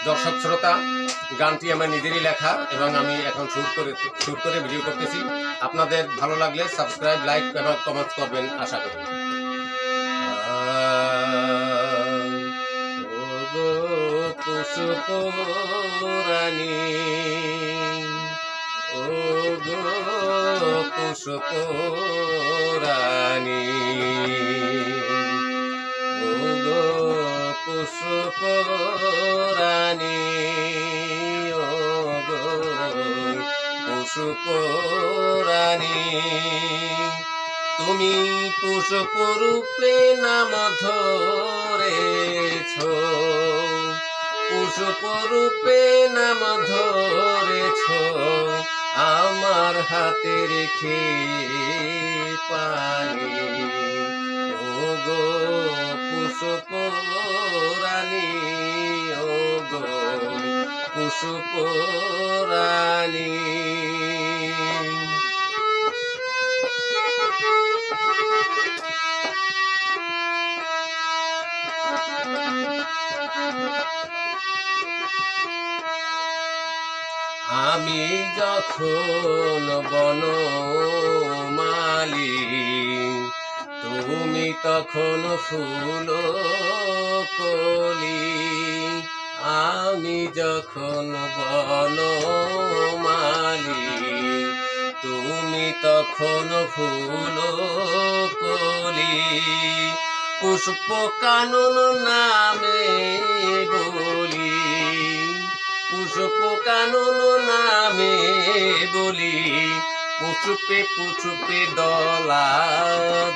দর্শক শ্রোতা, গানটি আমার নিজেরই লেখা এবং আমি এখন শুট করে ভিডিও করতেছি। আপনাদের ভালো লাগলে সাবস্ক্রাইব, লাইক এবং কমেন্ট করবেন আশা করি। ওগো পুষ্পরানী, ওগো পুষ্পরানী, ওগো পুষ্পরানী, ওগো পুষ্পরানী, তুমি পুষ্পরূপে নাম ধরেছ, পুষ্পরূপে নাম ধরেছ, আমার হাতে রেখে পানি। ওগো পুষ্পরানী, ওগো পুষ্পরানী। আমি যখন বনমালী, তুমি তখন ফুল কলি। আমি যখন বনমালী, তুমি তখন ফুল কলি। পুষ্প কানন নামে বলি, পুষ্প কানন নামে বলি, পুষ্পে পুষ্পে দলা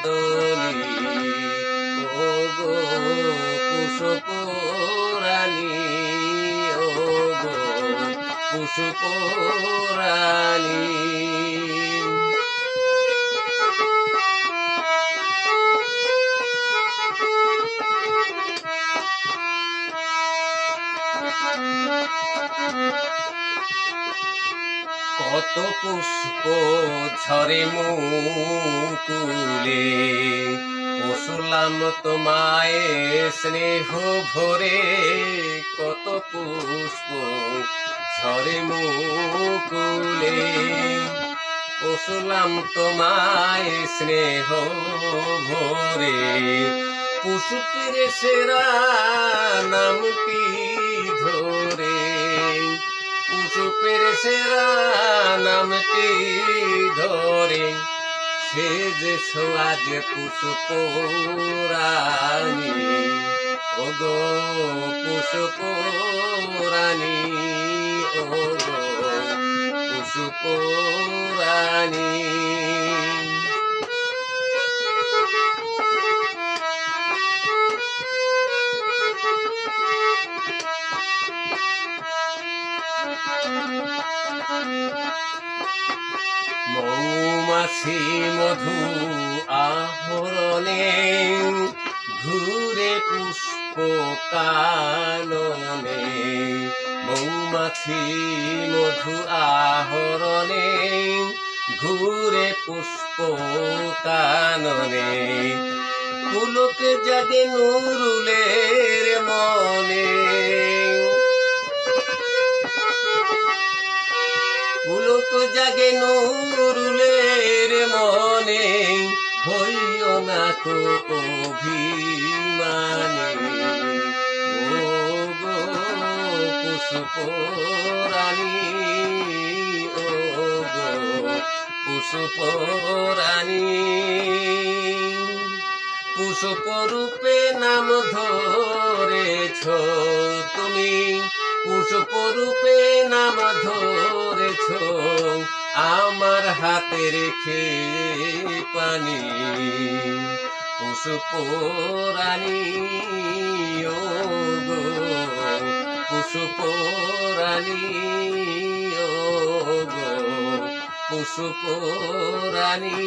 দলি। ওগো পুষ্পরানী, ওগো পুষ্পরানী। কত পুষ্প ঝরে মুকুলে, পশুলাম তোমায় স্নেহ ভরে। কত পুষ্প ঝরে মুকুলে, পশুলাম তোমায় স্নেহ ভরে। পুষ্পের সেরা নামটি ধরে, পুষ্পের সেরা নামটি ধরে, সে যে আজ পুষ্পরানী। ওগো পুষ্পরানী, ওগো পুষ্পরানী। মৌমাছি মধু আহরণে, ঘুরে পুষ্প কাননে। মৌমাছি মধু আহরণে, ঘুরে পুষ্প কাননে। পুলক জাগে নুরুলের মনে, পুলক জাগে নুরুলের মনে। হইও না কো অভিমানী, ওগো পুষ্পরানী, ওগো পুষ্পরানী। পুষ্পরূপে নাম ধরেছ তুমি, পুষ্পরূপে নাম ধরেছ, আমার হাতে রেখে পানি। পুষ্পরানী, ওগো পুষ্পরানী, ওগো পুষ্পরানী।